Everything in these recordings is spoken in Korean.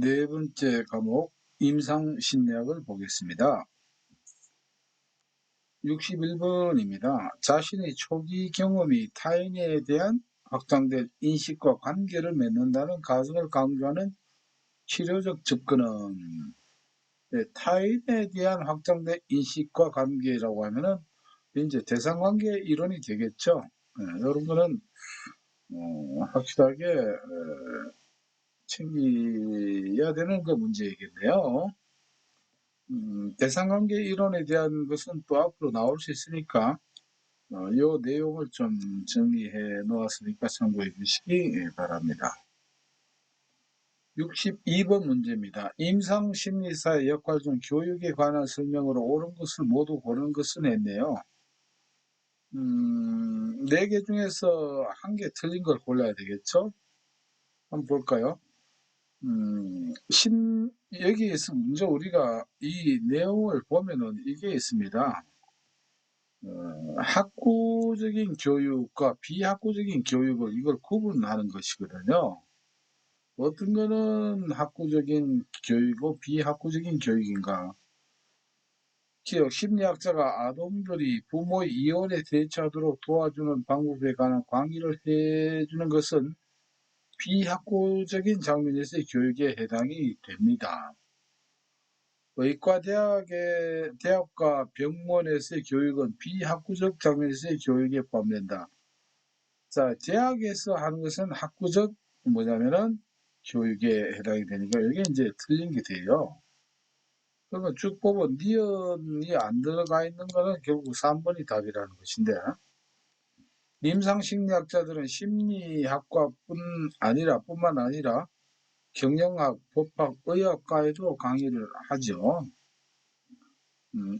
네 번째 과목 임상심리학을 보겠습니다. 61번입니다. 자신의 초기 경험이 타인에 대한 확장된 인식과 관계를 맺는다는 가설을 강조하는 치료적 접근은, 네, 타인에 대한 확장된 인식과 관계라고 하면은 이제 대상관계 이론이 되겠죠. 이런 거는 확실하게 챙겨야 되는 그 문제이겠네요. 대상관계 이론에 대한 것은 또 앞으로 나올 수 있으니까 요 내용을 좀 정리해 놓았으니까 참고해 주시기 바랍니다. 62번 문제입니다. 임상심리사의 역할 중 교육에 관한 설명으로 옳은 것을 모두 고른 것은 했네요. 4개 중에서 1개 틀린 걸 골라야 되겠죠? 한번 볼까요? 여기에서 먼저 우리가 이 내용을 보면은 이게 있습니다. 학구적인 교육과 비학구적인 교육을 이걸 구분하는 것이거든요. 어떤 거는 학구적인 교육이고 비학구적인 교육인가. 기억 심리학자가 아동들이 부모의 이혼에 대처하도록 도와주는 방법에 관한 강의를 해주는 것은 비학구적인 장면에서의 교육에 해당이 됩니다. 대학과 병원에서의 교육은 비학구적 장면에서의 교육에 포함된다. 자, 대학에서 하는 것은 학구적 교육에 해당이 되니까 이게 이제 틀린 게 돼요. 그러면 쭉 보면 니은이 안 들어가 있는 거는 결국 3번이 답이라는 것인데, 임상심리학자들은 뿐만 아니라 경영학, 법학, 의학과에도 강의를 하죠.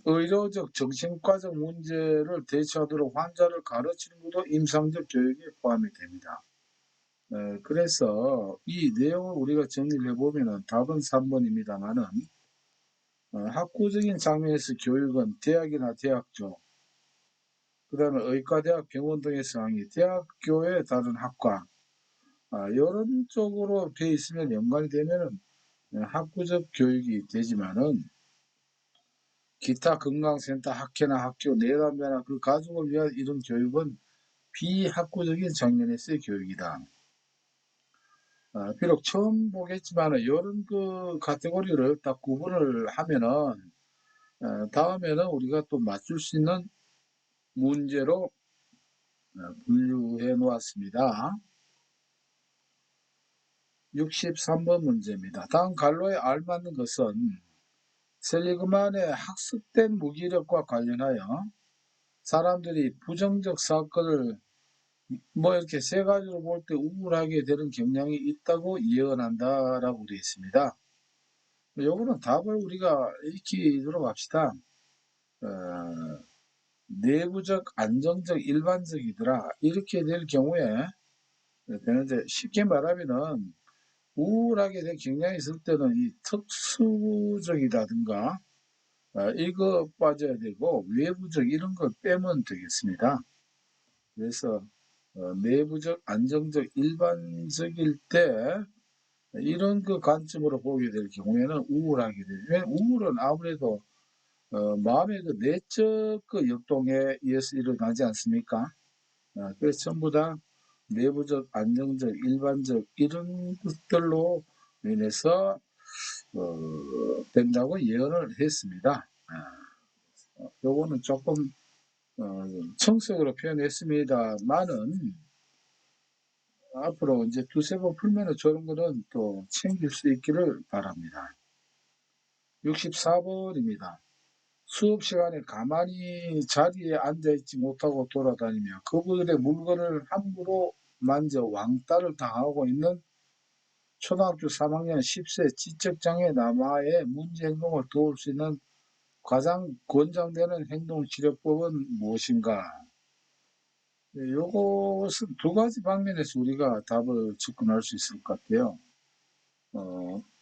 의료적, 정신과적 문제를 대처하도록 환자를 가르치는 것도 임상적 교육에 포함이 됩니다. 그래서 이 내용을 우리가 정리를 해보면은 답은 3번입니다만은, 학구적인 장면에서 교육은 대학이나 대학교, 그 다음에 의과대학, 병원 등에서 강의, 대학교의 다른 학과, 이런 쪽으로 돼 있으면 연관이 되면은 학구적 교육이 되지만은, 기타 건강센터, 학회나 학교, 내담자나 그 가족을 위한 이런 교육은 비학구적인 장면에서의 교육이다. 비록 처음 보겠지만 이런 그 카테고리를 딱 구분을 하면은 다음에는 우리가 또 맞출 수 있는 문제로 분류해 놓았습니다. 63번 문제입니다. 다음 갈로에 알맞는 것은 셀리그만의 학습된 무기력과 관련하여 사람들이 부정적 사건을 이렇게 세 가지로 볼 때 우울하게 되는 경향이 있다고 예언한다라고 되어 있습니다. 요거는 답을 우리가 익히도록 합시다. 내부적, 안정적, 일반적이더라. 이렇게 될 경우에 되는데, 쉽게 말하면은 우울하게 된 경향이 있을 때는 이 특수적이라든가 이거 빠져야 되고 외부적 이런 걸 빼면 되겠습니다. 그래서 내부적, 안정적, 일반적일 때 이런 그 관점으로 보게 될 경우에는 우울하게 되죠. 우울은 아무래도 마음의 그 내적 그 역동에 의해서 일어나지 않습니까? 그래서 전부 다 내부적, 안정적, 일반적 이런 것들로 인해서 된다고 예언을 했습니다. 요거는 조금 청색으로 표현했습니다만은 앞으로 이제 두세 번 풀면은 저런 거는 또 챙길 수 있기를 바랍니다. 64번입니다. 수업 시간에 가만히 자리에 앉아있지 못하고 돌아다니며 그분들의 물건을 함부로 만져 왕따를 당하고 있는 초등학교 3학년 10세 지적장애 남아의 문제 행동을 도울 수 있는 가장 권장되는 행동치료법은 무엇인가? 요것은 두 가지 방면에서 우리가 답을 접근할 수 있을 것 같아요.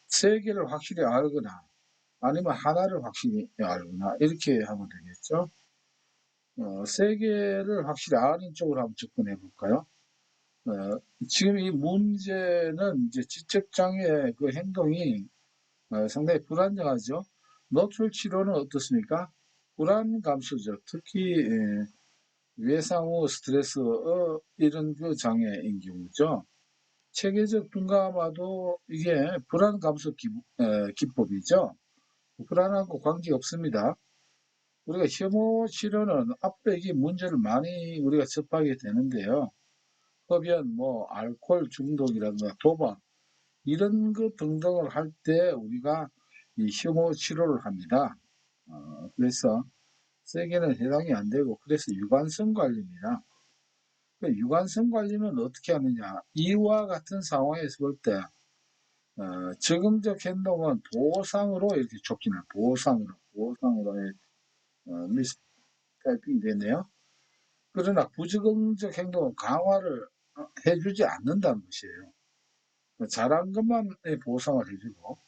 세 개를 확실히 알거나 아니면 하나를 확실히 알거나 이렇게 하면 되겠죠. 세 개를 확실히 아는 쪽으로 한번 접근해 볼까요? 지금 이 문제는 이제 지적장애 그 행동이 상당히 불안정하죠. 노출 치료는 어떻습니까? 불안 감소죠. 특히 외상 후 스트레스 이런 그 장애인 경우죠. 체계적 둔감화도 이게 불안 감소 기법이죠. 불안하고 관계 없습니다. 우리가 혐오 치료는 압박이 문제를 많이 우리가 접하게 되는데요. 흡연, 뭐 알코올 중독이라든가 도박 이런 것 등등을 할 때 우리가 이 혐오 치료를 합니다. 그래서 세게는 해당이 안 되고 그래서 유관성 관리입니다. 그 유관성 관리는 어떻게 하느냐? 이와 같은 상황에서 볼 때 적응적 행동은 보상으로 이렇게 쫓기는 보상으로 미스타이핑이 되네요. 그러나 부적응적 행동은 강화를 해주지 않는다는 것이에요. 잘한 것만 보상을 해주고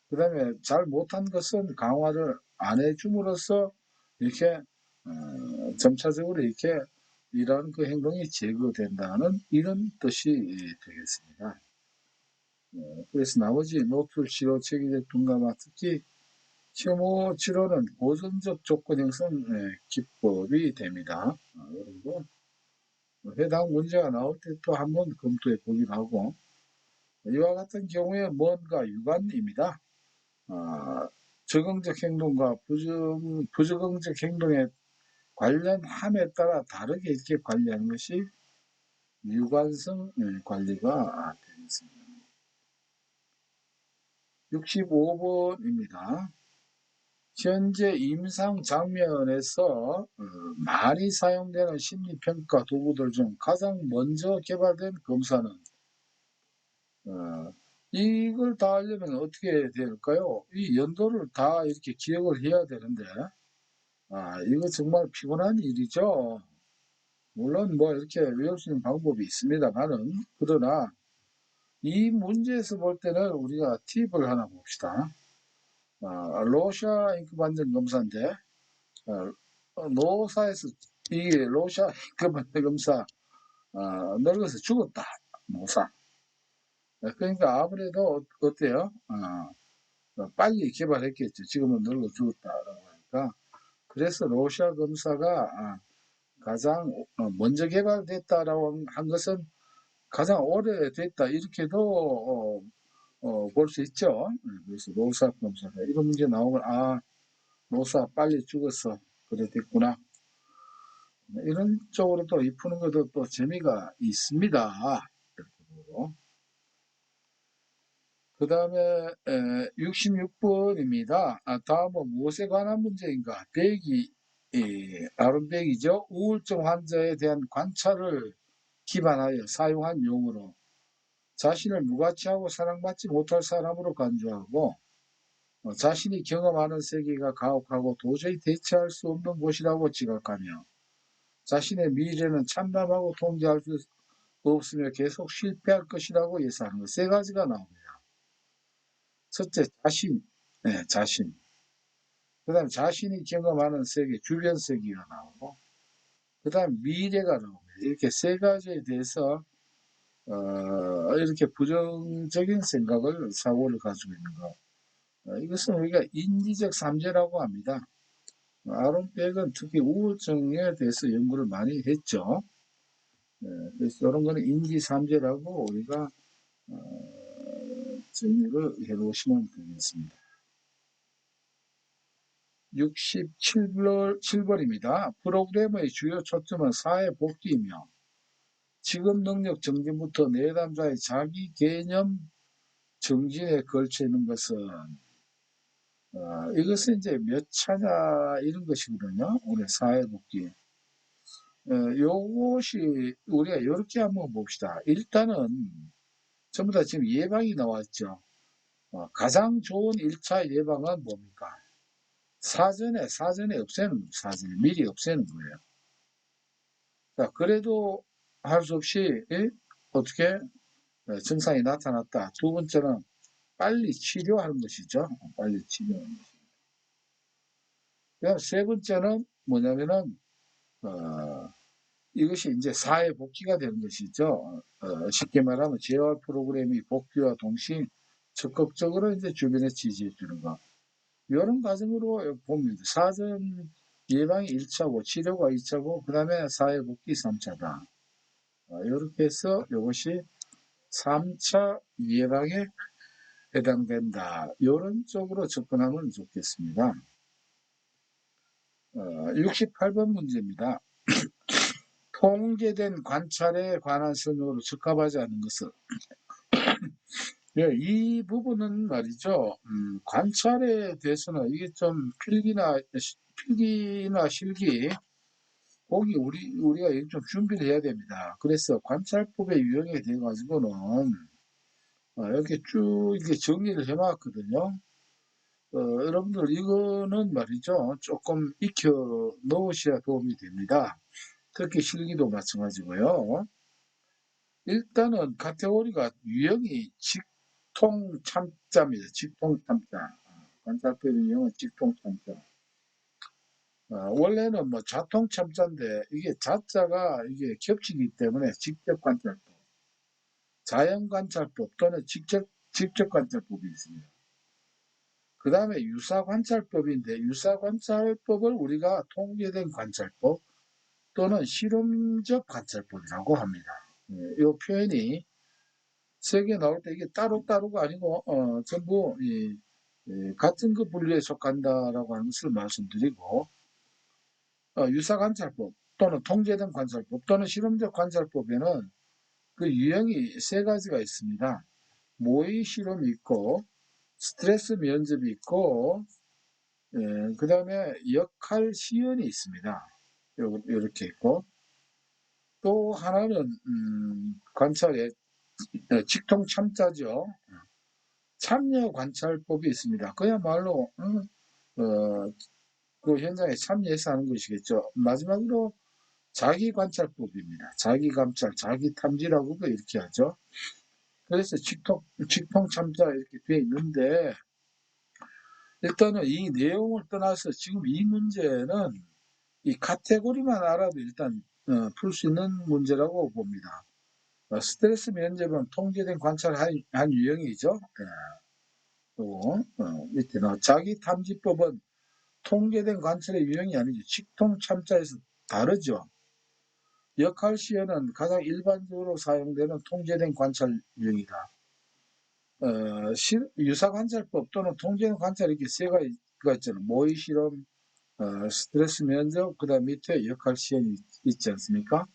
그 다음에 잘 못한 것은 강화를 안 해줌으로써 이렇게 점차적으로 이렇게 이러한 그 행동이 제거된다는 이런 뜻이 되겠습니다. 그래서 나머지 노출 치료, 체계적 둔감화, 특히 혐오 치료는 고전적 조건 형성 기법이 됩니다. 여러분 해당 문제가 나올 때 또 한번 검토해 보기로 하고 이와 같은 경우에 뭔가 유관입니다. 적응적 행동과 부적응적 행동에 관련함에 따라 다르게 이렇게 관리하는 것이 유관성 관리가 되겠습니다. 65번입니다. 현재 임상 장면에서 많이 사용되는 심리평가 도구들 중 가장 먼저 개발된 검사는 이걸 다 하려면 어떻게 될까요? 이 연도를 다 이렇게 기억을 해야 되는데 이거 정말 피곤한 일이죠. 물론 뭐 이렇게 외울 수 있는 방법이 있습니다만은 그러나 이 문제에서 볼 때는 우리가 팁을 하나 봅시다. 러시아 잉크 반전 검사인데 노사에서 이 러시아 잉크 반전 검사 늙어서 죽었다. 노사. 그러니까 아무래도 어때요? 빨리 개발했겠죠. 지금은 늙어 죽었다라고 하니까. 그래서 러시아 검사가 가장 먼저 개발됐다라고 한 것은 가장 오래됐다 이렇게도 볼 수 있죠. 그래서 노사 검사가 이런 문제 나오면 노사 빨리 죽었어 그래 됐구나 이런 쪽으로 또 푸는 것도 또 재미가 있습니다. 그 다음에 66번입니다. 다음은 무엇에 관한 문제인가? 아름백이죠. 우울증 환자에 대한 관찰을 기반하여 사용한 용어로 자신을 무가치하고 사랑받지 못할 사람으로 간주하고 자신이 경험하는 세계가 가혹하고 도저히 대체할 수 없는 곳이라고 지각하며 자신의 미래는 참담하고 통제할 수 없으며 계속 실패할 것이라고 예상하는 것. 세 가지가 나옵니다. 첫째, 자신. 네, 자신. 그 다음에 자신이 경험하는 세계, 주변 세계가 나오고 그 다음에 미래가 나옵니다. 이렇게 세 가지에 대해서 이렇게 부정적인 생각을, 사고를 가지고 있는 것. 이것은 우리가 인지적 삼재라고 합니다. 아론 백은 특히 우울증에 대해서 연구를 많이 했죠. 그래서 이런 거는 인지 삼재라고 우리가 정리를 해놓으시면 되겠습니다. 67번입니다. 프로그램의 주요 초점은 사회 복귀이며 직업 능력 증진부터 내담자의 자기 개념 정진에 걸쳐 있는 것은 이것은 이제 몇 차냐 이런 것이거든요. 우리 사회복귀. 요것이 우리가 이렇게 한번 봅시다. 일단은 전부 다 지금 예방이 나왔죠. 가장 좋은 1차 예방은 뭡니까? 사전에 없애는 거예요. 사전에 미리 없애는 거예요. 자, 그래도 할 수 없이 어떻게 증상이 나타났다. 두 번째는 빨리 치료하는 것이죠. 빨리 치료하는 것이죠. 그다음 세 번째는 뭐냐면은 이것이 이제 사회 복귀가 되는 것이죠. 쉽게 말하면 재활 프로그램이 복귀와 동시에 적극적으로 이제 주변에 지지해 주는 것. 이런 과정으로 보면 사전 예방이 1차고 치료가 2차고 그다음에 사회 복귀 3차다. 이렇게 해서 이것이 3차 예방에 해당된다. 이런 쪽으로 접근하면 좋겠습니다. 68번 문제입니다. 통제된 관찰에 관한 설명으로 적합하지 않은 것은 네, 이 부분은 말이죠. 관찰에 대해서는 이게 좀 필기나 실기, 보기 우리가 좀 준비를 해야 됩니다. 그래서 관찰법의 유형에 대해 가지고는 이렇게 쭉 이렇게 정리를 해놨거든요. 여러분들 이거는 말이죠. 조금 익혀 놓으셔야 도움이 됩니다. 특히 실기도 마찬가지고요. 일단은 카테고리가 유형이 직통참자입니다. 직통참자. 관찰법의 유형은 직통참자. 원래는 뭐 자통참자인데 이게 자자가 이게 겹치기 때문에 직접관찰법, 자연관찰법 또는 직접관찰법이 있습니다. 그 다음에 유사관찰법인데 유사관찰법을 우리가 통계된 관찰법 또는 실험적 관찰법이라고 합니다. 이 표현이 세 개 나올 때 이게 따로따로가 아니고 전부 같은 그 분류에 속한다라고 하는 것을 말씀드리고 유사관찰법 또는 통제된 관찰법 또는 실험적 관찰법에는 그 유형이 세 가지가 있습니다. 모의 실험이 있고 스트레스 면접이 있고 그 다음에 역할 시연이 있습니다. 이렇게 있고 또 하나는 관찰의 직통 참자죠. 참여 관찰법이 있습니다. 그야말로 그 현장에 참여해서 하는 것이겠죠. 마지막으로 자기 관찰법입니다. 자기 감찰, 자기 탐지라고도 이렇게 하죠. 그래서 직통 참자 이렇게 되어 있는데 일단은 이 내용을 떠나서 지금 이 문제는 이 카테고리만 알아도 일단 풀 수 있는 문제라고 봅니다. 스트레스 면접은 통제된 관찰 한 유형이죠. 또 밑에는 자기 탐지법은 통제된 관찰의 유형이 아니죠. 직통 참자에서 다르죠. 역할 시연은 가장 일반적으로 사용되는 통제된 관찰 유형이다. 유사관찰법 또는 통제된 관찰 이렇게 세 가지가 있잖아요. 모의 실험, 스트레스 면접, 그 다음 밑에 역할 시연이 있지 않습니까?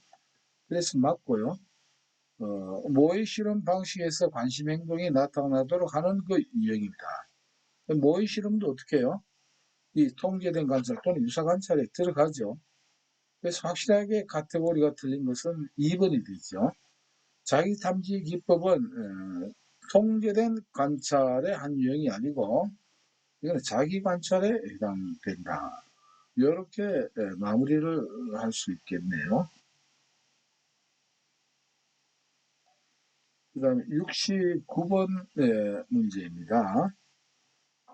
그래서 맞고요. 모의 실험 방식에서 관심 행동이 나타나도록 하는 그 유형입니다. 모의 실험도 어떻게 해요? 이 통제된 관찰 또는 유사 관찰에 들어가죠. 그래서 확실하게 카테고리가 틀린 것은 2번이 되죠. 자기 탐지 기법은 통제된 관찰의 한 유형이 아니고 이건 자기 관찰에 해당된다. 이렇게 마무리를 할 수 있겠네요. 그 다음에 69번 문제입니다.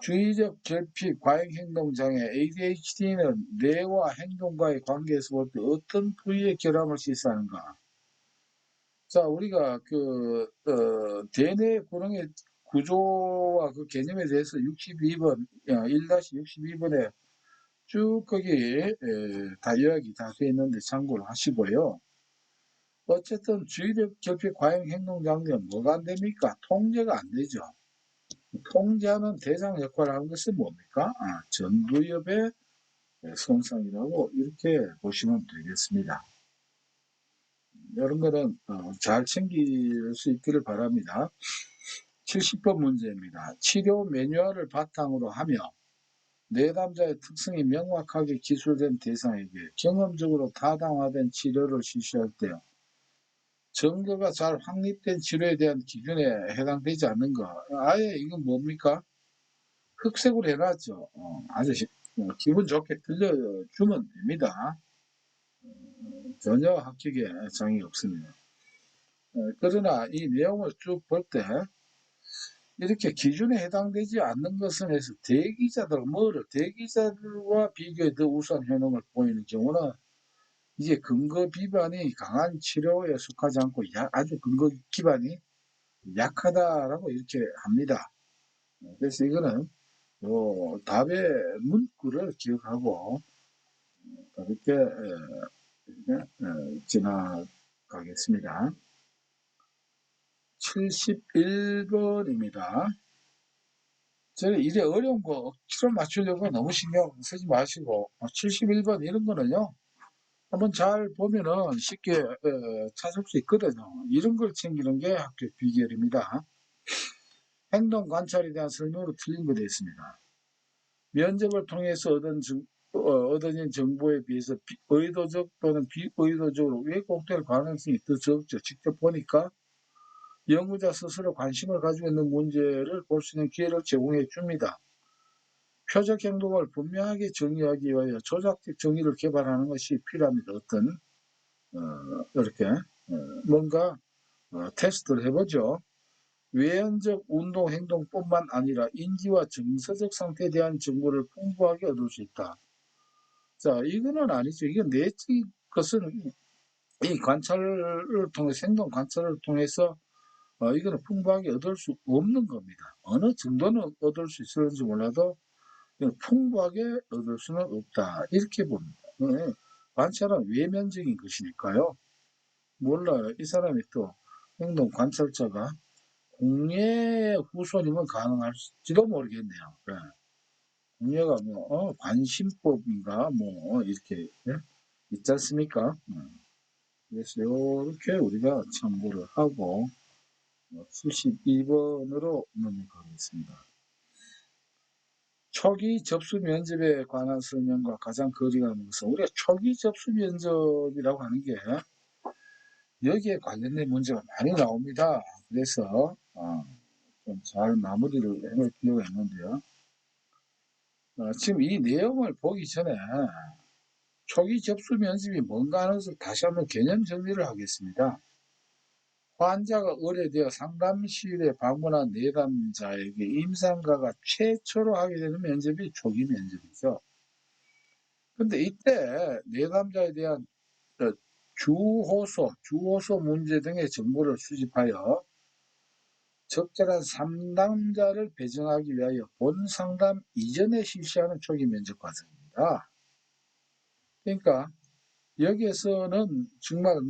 주의적 결핍, 과잉행동장애, ADHD는 뇌와 행동과의 관계에서 볼 때 어떤 부위의 결함을 시사하는가? 자, 우리가 대뇌 구렁의 구조와 그 개념에 대해서 62번, 1-62번에 쭉 거기 다 요약이 다 되어 있는데 참고를 하시고요. 어쨌든 주의적 결핍, 과잉행동장애는 뭐가 안 됩니까? 통제가 안 되죠. 통제하는 대상 역할을 하는 것은 뭡니까? 전두엽의 손상이라고 이렇게 보시면 되겠습니다. 이런 거는 잘 챙길 수 있기를 바랍니다. 70번 문제입니다. 치료 매뉴얼을 바탕으로 하며 내담자의 특성이 명확하게 기술된 대상에게 경험적으로 타당화된 치료를 실시할 때 증거가 잘 확립된 치료에 대한 기준에 해당되지 않는 거. 아예 이건 뭡니까? 흑색으로 해놨죠. 아주 기분 좋게 들려주면 됩니다. 전혀 합격에 장이 없습니다. 그러나 이 내용을 쭉 볼 때 이렇게 기준에 해당되지 않는 것은 해서 대기자들과 비교해 더 우수한 효능을 보이는 경우는 이게 근거 비반이 강한 치료에 속하지 않고 아주 근거 기반이 약하다라고 이렇게 합니다. 그래서 이거는 답의 문구를 기억하고 이렇게 지나가겠습니다. 71번입니다. 저는 이제 어려운 거 억지로 맞추려고 너무 신경 쓰지 마시고 71번 이런 거는요. 한번 잘 보면은 쉽게 찾을 수 있거든요. 이런 걸 챙기는 게 학교 비결입니다. 행동 관찰에 대한 설명으로 틀린 거 되어 있습니다. 면접을 통해서 얻어진 정보에 비해서 의도적 또는 비의도적으로 왜곡될 가능성이 더 적죠. 직접 보니까 연구자 스스로 관심을 가지고 있는 문제를 볼 수 있는 기회를 제공해 줍니다. 표적 행동을 분명하게 정의하기 위하여 조작적 정의를 개발하는 것이 필요합니다. 어떤 이렇게 뭔가 테스트를 해보죠. 외연적 운동 행동뿐만 아니라 인지와 정서적 상태에 대한 정보를 풍부하게 얻을 수 있다. 자, 이거는 아니죠. 이건 내적 것은 이 관찰을 통해서 행동 관찰을 통해서 이거는 풍부하게 얻을 수 없는 겁니다. 어느 정도는 얻을 수 있을지 몰라도 풍부하게 얻을 수는 없다. 이렇게 봅니다. 관찰은 외면적인 것이니까요. 몰라요. 이 사람이 또 행동 관찰자가 공예 후손이면 가능할지도 모르겠네요. 네. 공예가 관심법인가 이렇게 있지 않습니까? 그래서 이렇게 우리가 참고를 하고 72번으로 넘어가겠습니다. 초기 접수 면접에 관한 설명과 가장 거리가 있는 것은 우리가 초기 접수 면접이라고 하는 게 여기에 관련된 문제가 많이 나옵니다. 그래서 좀 잘 마무리를 해놓을 필요가 있는데요. 지금 이 내용을 보기 전에 초기 접수 면접이 뭔가 하는 것을 다시 한번 개념 정리를 하겠습니다. 환자가 의뢰되어 상담실에 방문한 내담자에게 임상가가 최초로 하게 되는 면접이 초기 면접이죠. 근데 이때 내담자에 대한 주호소 문제 등의 정보를 수집하여 적절한 상담자를 배정하기 위하여 본 상담 이전에 실시하는 초기 면접 과정입니다. 그러니까 여기에서는 정말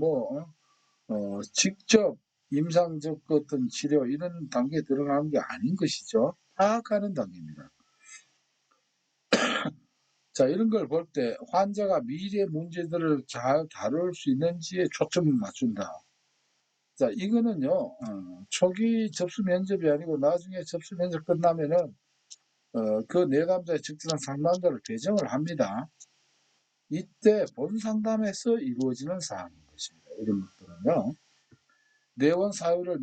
직접 임상적 어떤 치료 이런 단계에 들어가는 게 아닌 것이죠. 파악하는 단계입니다. 자, 이런 걸 볼 때 환자가 미래 문제들을 잘 다룰 수 있는지에 초점을 맞춘다. 자, 이거는요, 초기 접수 면접이 아니고 나중에 접수 면접 끝나면은, 그 내담자의 적절한 상담자를 배정을 합니다. 이때 본 상담에서 이루어지는 사항인 것입니다. 이런 것들은요, 내원 사유를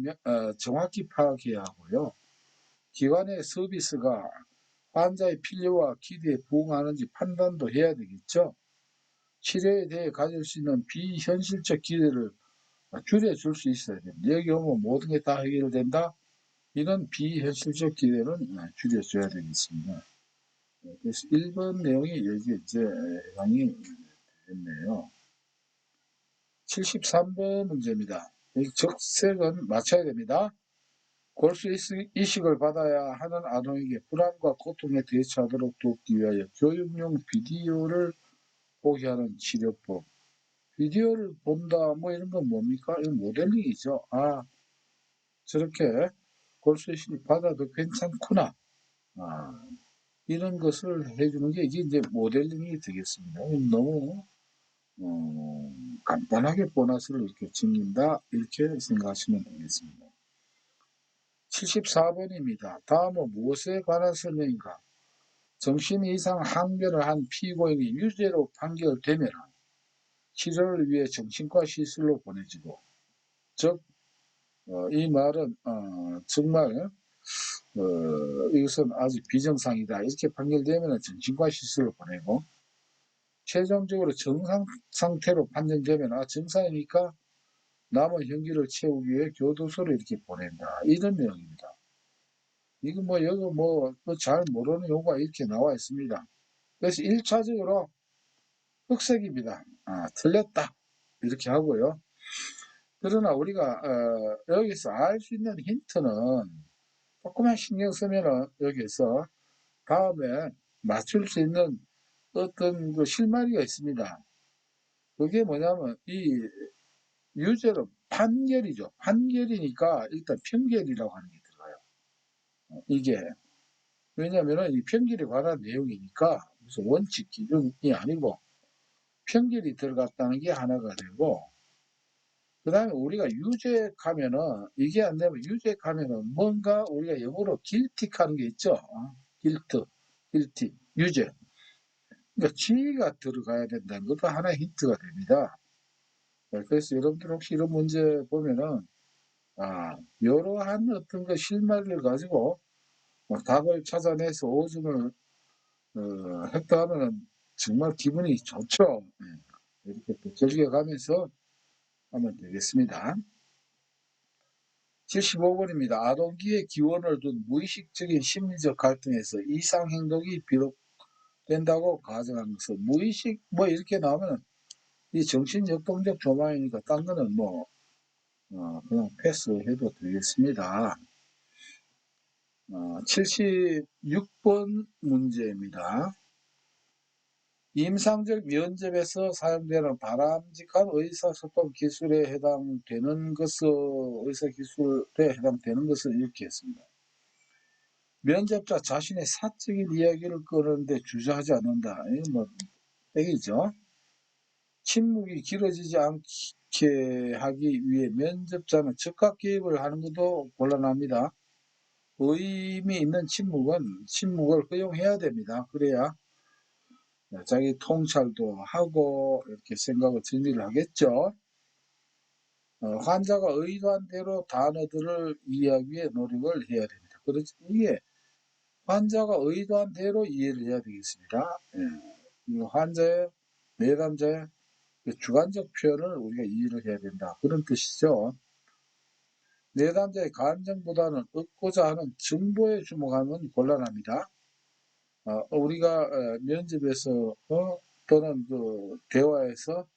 정확히 파악해야 하고요. 기관의 서비스가 환자의 필요와 기대에 부응하는지 판단도 해야 되겠죠. 치료에 대해 가질 수 있는 비현실적 기대를 줄여줄 수 있어야 됩니다. 여기 오면 모든 게 다 해결된다? 이런 비현실적 기대는 줄여줘야 되겠습니다. 그래서 1번 내용이 여기 이제 해당이 되겠네요. 73번 문제입니다. 적색은 맞춰야 됩니다. 골수 이식을 받아야 하는 아동에게 불안과 고통에 대처하도록 돕기 위하여 교육용 비디오를 보게 하는 치료법. 비디오를 본다 이런 건 뭡니까? 이건 모델링이죠. 저렇게 골수 이식 받아도 괜찮구나. 이런 것을 해주는 게 이게 이제 모델링이 되겠습니다. 너무 간단하게 보너스를 이렇게 챙긴다 이렇게 생각하시면 되겠습니다. 74번입니다. 다음은 무엇에 관한 설명인가? 정신 이상 항변을 한 피고인이 유죄로 판결되면 치료를 위해 정신과 시설로 보내지고, 즉 이 말은 정말 이것은 아직 비정상이다 이렇게 판결되면 정신과 시설로 보내고, 최종적으로 정상 상태로 판정되면 정상이니까 남은 형기를 채우기 위해 교도소로 이렇게 보낸다 이런 내용입니다. 이거 여기 잘 모르는 용어가 이렇게 나와 있습니다. 그래서 1차적으로 흑색입니다. 틀렸다. 이렇게 하고요. 그러나 우리가 여기서 알 수 있는 힌트는 조금만 신경 쓰면은 여기서 다음에 맞출 수 있는 어떤 그 실마리가 있습니다. 그게 뭐냐면 이 유죄로 판결이죠. 판결이니까 일단 편결이라고 하는 게 들어가요. 이게 왜냐면은 이 편결에 관한 내용이니까 무슨 원칙 기준이 아니고 편결이 들어갔다는 게 하나가 되고, 그 다음에 우리가 유죄하면은 이게 안 되면 유죄하면은 뭔가 우리가 영어로 guilty 하는 게 있죠. guilty, 유죄. 그러니까 지가 들어가야 된다는 것도 하나의 힌트가 됩니다. 그래서 여러분들 혹시 이런 문제 보면은 이러한 어떤 그 실마리를 가지고 답을 찾아내서 5점을 했다 하면은 정말 기분이 좋죠. 이렇게 또 즐겨가면서 하면 되겠습니다. 75번입니다. 아동기의 기원을 둔 무의식적인 심리적 갈등에서 이상행동이 비롯된다고 가정하는 것은 무의식 뭐 이렇게 나오면 이 정신역동적 조망이니까 딴 거는 뭐 그냥 패스해도 되겠습니다. 76번 문제입니다. 임상적 면접에서 사용되는 바람직한 의사소통 기술에 해당되는 것을 이렇게 했습니다. 면접자 자신의 사적인 이야기를 꺼내는데 주저하지 않는다. 이건 뭐 땡이죠. 침묵이 길어지지 않게 하기 위해 면접자는 즉각 개입을 하는 것도 곤란합니다. 의미 있는 침묵을 허용해야 됩니다. 그래야 자기 통찰도 하고 이렇게 생각을 정리를 하겠죠. 환자가 의도한 대로 단어들을 이해하기 위해 노력을 해야 됩니다. 그렇지, 이게 환자가 의도한 대로 이해를 해야 되겠습니다. 이 환자의, 내담자의 주관적 표현을 우리가 이해를 해야 된다. 그런 뜻이죠. 내담자의 감정보다는 얻고자 하는 정보에 주목하면 곤란합니다. 우리가 면접에서 또는 그 대화에서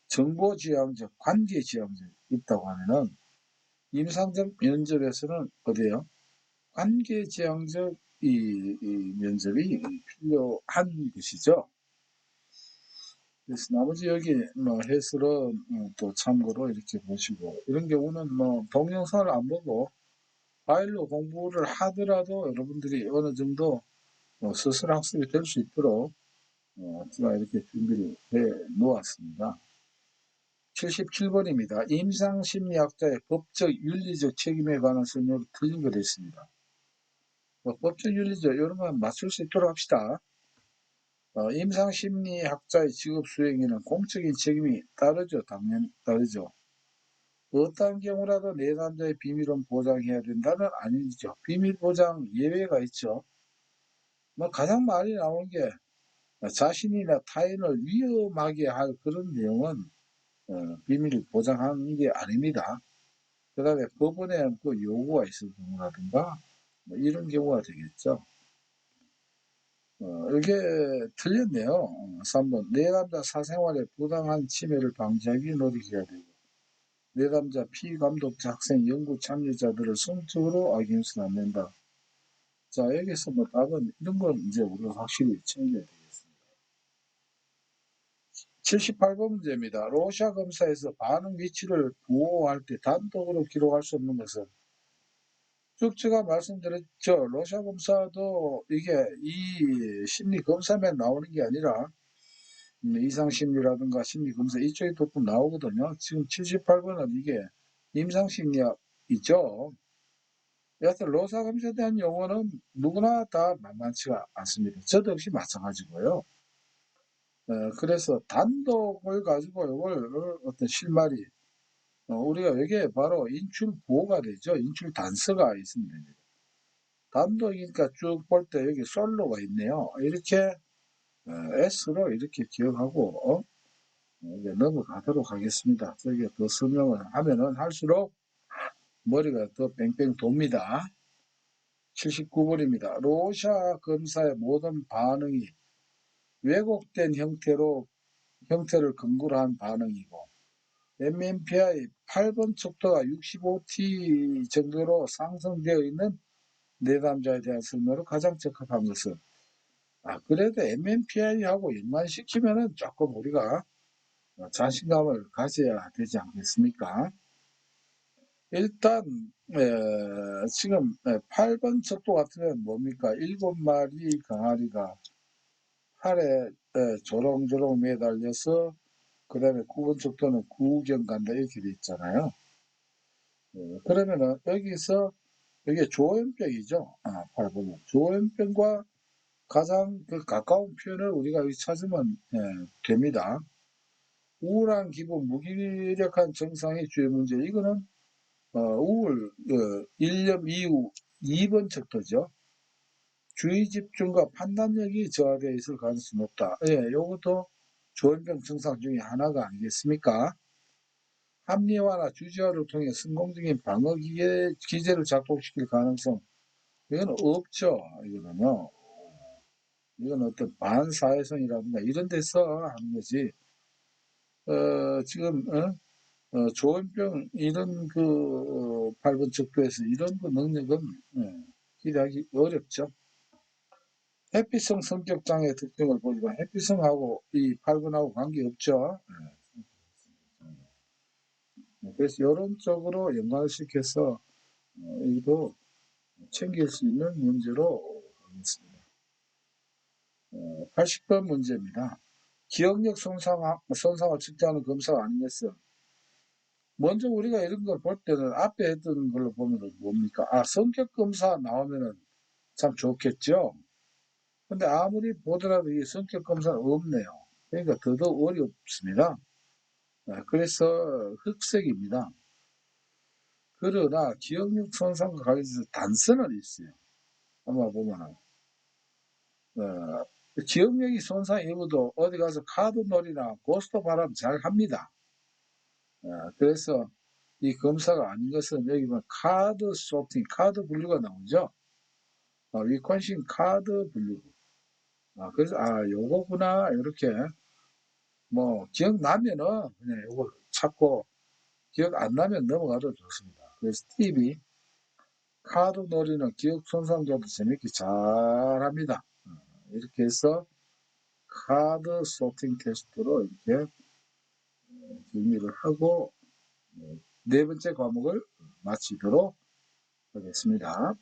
정보지향적, 관계지향적 있다고 하면은 임상적 면접에서는 어디에요? 관계지향적 이 면접이 필요한 것이죠. 그래서 나머지 여기 뭐 해설은 또 참고로 이렇게 보시고, 이런 경우는 뭐 동영상을 안 보고 파일로 공부를 하더라도 여러분들이 어느 정도 스스로 학습이 될 수 있도록 제가 이렇게 준비를 해 놓았습니다. 77번입니다. 임상심리학자의 법적 윤리적 책임에 관한 설명이 틀린 것 있습니다. 법적 윤리적 이런 거 맞출 수 있도록 합시다. 임상심리학자의 직업 수행에는 공적인 책임이 따르죠. 당연히 따르죠. 어떤 경우라도 내담자의 비밀은 보장해야 된다는 아니죠. 비밀 보장 예외가 있죠. 뭐 가장 많이 나오는 게 자신이나 타인을 위험하게 할 그런 내용은 비밀 보장하는 게 아닙니다. 그 다음에 법원에 그 요구가 있을 경우라든가 뭐 이런 경우가 되겠죠. 이게 틀렸네요. 3번 내담자 사생활에 부당한 침해를 방지하기 위해 노력해야 되고, 내담자 피감독자 학생 연구 참여자들을 성적으로 악용해서는 안 된다. 자, 여기서 뭐 답은 이런 건 이제 우리가 확실히 챙겨야 되겠습니다. 78번 문제입니다. 로샤 검사에서 반응 위치를 부호할 때 단독으로 기록할 수 없는 것은, 쭉 제가 말씀드렸죠. 로샤 검사도 이게 이 심리 검사만 나오는 게 아니라 이상심리라든가 심리검사 이쪽에 또 나오거든요. 지금 78번은 이게 임상심리학이죠. 여하튼 로사 검사에 대한 용어는 누구나 다 만만치가 않습니다. 저도 역시 마찬가지고요. 그래서 단독을 가지고 이걸 어떤 실마리, 우리가 여기에 바로 인출 부호가 되죠. 인출 단서가 있으면 됩니다. 단독이니까 쭉 볼 때 여기 솔로가 있네요. 이렇게 S로 이렇게 기억하고 이제 넘어가도록 하겠습니다. 저기 더 설명을 하면은 할수록 머리가 더 뺑뺑 돕니다. 79번입니다. 로샤 검사의 모든 반응이 왜곡된 형태로 형태를 근거로 한 반응이고, MMPI 8번 척도가 65T 정도로 상승되어 있는 내담자에 대한 설명으로 가장 적합한 것은, 그래도 MMPI하고 연관시키면은 조금 우리가 자신감을 가져야 되지 않겠습니까? 일단 지금 8번 척도 같으면 뭡니까? 7마리 강아리가 팔에 조롱조롱 매달려서 그 다음에 9번 척도는 구경 간다 이렇게 돼 있잖아요. 그러면은 여기서 이게 조현병이죠. 8번은 조현병과 가장 그 가까운 표현을 우리가 여기 찾으면 됩니다. 우울한 기분, 무기력한 증상이 주요 문제. 이거는 우울, 일념 이후 2번 척도죠. 주의 집중과 판단력이 저하되어 있을 가능성이 높다. 요것도 조현병 증상 중에 하나가 아니겠습니까? 합리화나 주지화를 통해 성공적인 방어 기제를 작동시킬 가능성, 이건 없죠. 이거는요. 이건 어떤 반사회성이라든가 이런 데서 하는 거지. 지금, 조현병, 이런 그, 8번 척도에서 이런 그 능력은, 기대하기 어렵죠. 회피성 성격 장애 특징을 보지만 회피성하고 이 8번하고 관계없죠. 그래서 이런 쪽으로 연관을 시켜서, 이도 챙길 수 있는 문제로 있습니다. 80번 문제입니다. 기억력 손상을 측정하는 검사가 아니겠어. 먼저 우리가 이런 걸 볼 때는 앞에 했던 걸로 보면 뭡니까? 성격 검사 나오면은 참 좋겠죠? 근데 아무리 보더라도 이 성격 검사는 없네요. 그러니까 더더욱 어렵습니다. 그래서 흑색입니다. 그러나 기억력 손상과 관련해서 단서는 있어요. 아마 보면은. 기억력이 손상 이후도 어디 가서 카드놀이나 고스톱 바람 잘 합니다. 그래서 이 검사가 아닌 것은 여기 보면 카드 소팅, 카드 분류가 나오죠. 위콘신 카드 분류. 그래서 요거구나 이렇게 뭐 기억나면은 그냥 요거 찾고 기억 안 나면 넘어가도 좋습니다. 그래서 팁이 카드 놀이는 기억 손상자도 재밌게 잘 합니다. 이렇게 해서 카드 소팅 테스트로 이렇게 정리를 하고 네 번째 과목을 마치도록 하겠습니다.